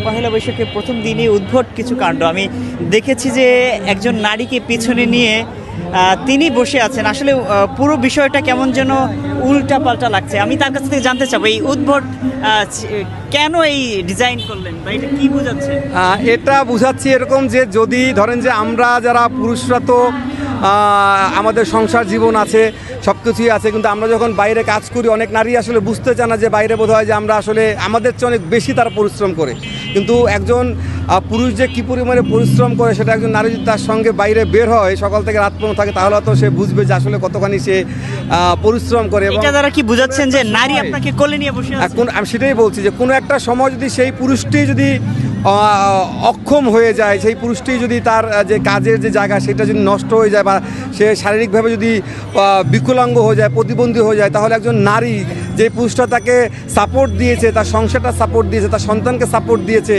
পহেলা বৈশাখের প্রথম দিনই উদ্ভট কিছু কাণ্ড আমি দেখেছি যে একজন নারীকে পিছনে নিয়ে তিনি বসে আছেন। আসলে পুরো বিষয়টা কেমন যেন উল্টা পাল্টা লাগছে। আমি তার কাছ থেকে জানতে চাবো এই উদ্ভট কেন এই ডিজাইন করলেন বা এটা কি বোঝাচ্ছে? এটা বোঝাচ্ছি এরকম যে যদি ধরেন যে আমরা যারা পুরুষরা তো আমাদের সংসার জীবন আছে, সব কিছুই আছে, কিন্তু আমরা যখন বাইরে কাজ করি অনেক নারী আসলে বুঝতে চায় না যে বাইরে বোধ হয় যে আমরা আসলে আমাদের চেয়ে অনেক বেশি তারা পরিশ্রম করে। কিন্তু একজন পুরুষ যে কী পরিমাণে পরিশ্রম করে সেটা একজন নারী যদি তার সঙ্গে বাইরে বের হয় সকাল থেকে রাত পর্যন্ত থাকে তাহলে তো সে বুঝবে যে আসলে কতখানি সে পরিশ্রম করে। এটা দ্বারা কি বোঝাচ্ছেন যে নারী আপনাকে কোলে নিয়ে বসে আছে? আমি সেটাই বলছি যে কোনো একটা সময় যদি সেই পুরুষটি যদি অক্ষম হয়ে যায়, সেই পুরুষটি যদি তার যে কাজের যে জায়গা সেটা যদি নষ্ট হয়ে যায় বা সে শারীরিকভাবে যদি বিকলাঙ্গ হয়ে যায়, প্রতিবন্ধী হয়ে যায়, তাহলে একজন নারী যে পুরুষটা তাকে সাপোর্ট দিয়েছে, তার সংসারটা সাপোর্ট দিয়েছে, তার সন্তানকে সাপোর্ট দিয়েছে,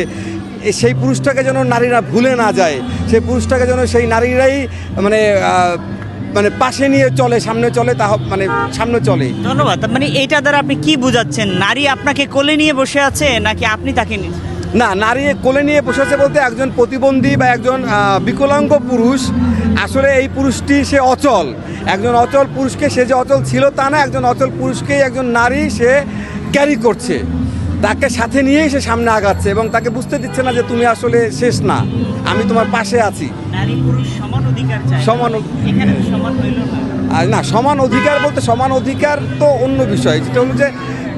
সেই পুরুষটাকে যেন নারীরা ভুলে না যায়, সেই পুরুষটাকে যেন সেই নারীরাই মানে পাশে নিয়ে চলে, সামনে চলে, সামনে চলে। ধন্যবাদ। মানে এইটা দ্বারা আপনি কি বোঝাচ্ছেন? নারী আপনাকে কোলে নিয়ে বসে আছে নাকি আপনি তাকে নিয়ে? না, নারী কোলে নিয়ে বসেছে বলতে একজন প্রতিবন্ধী বা একজন বিকলাঙ্গ পুরুষ, আসলে এই পুরুষটি সে অচল, একজন অচল পুরুষকে, সে যে অচল ছিল তা না, একজন অচল পুরুষকেই একজন নারী সে ক্যারি করছে, তাকে সাথে নিয়েই সে সামনে আগাচ্ছে এবং তাকে বুঝতে দিচ্ছে না যে তুমি আসলে শেষ না, আমি তোমার পাশে আছি। নারী পুরুষ সমান অধিকার চায়, এখানে সমান হইল না। না, সমান অধিকার বলতে সমান অধিকার তো অন্য বিষয়, যেটা হলো যে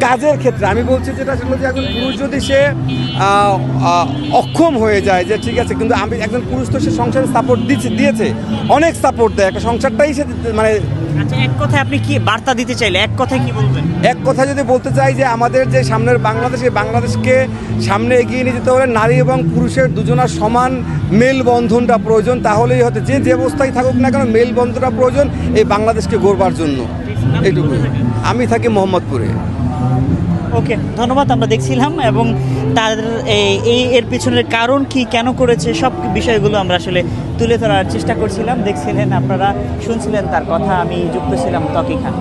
কাজের ক্ষেত্রে আমি বলছি যেটা হলো যে একজন পুরুষ যদি সে অক্ষম হয়ে যায়, যে ঠিক আছে, কিন্তু আমি একজন পুরুষ তো সে সংসারে সাপোর্ট দিয়েছে, অনেক সাপোর্ট দেয়, একটা সংসারটাই সে মানে। আচ্ছা, এক কথায় আপনি কি বার্তা দিতে চাইলে এক কথায় কি বলবেন? এক কথা যদি বলতে চাই যে আমাদের যে সামনের বাংলাদেশকে সামনে এগিয়ে নিয়ে যেতে হলে নারী এবং পুরুষের দুজনার সমান মেলবন্ধনটা প্রয়োজন, তাহলেই হয়তো যে অবস্থায় থাকুক না কেন মেলবন্ধনটা প্রয়োজন এই বাংলাদেশকে গড়বার জন্য। এইটুকু। আমি থাকি মোহাম্মদপুরে। ওকে, ধন্যবাদ। আমরা দেখছিলাম এবং তার এর পিছনের কারণ কি, কেন করেছে, সব বিষয়গুলো আমরা আসলে তুলে ধরার চেষ্টা করছিলাম। দেখছিলেন আপনারা, শুনছিলেন তার কথা, আমি যুক্ত ছিলাম ত্বকী খান।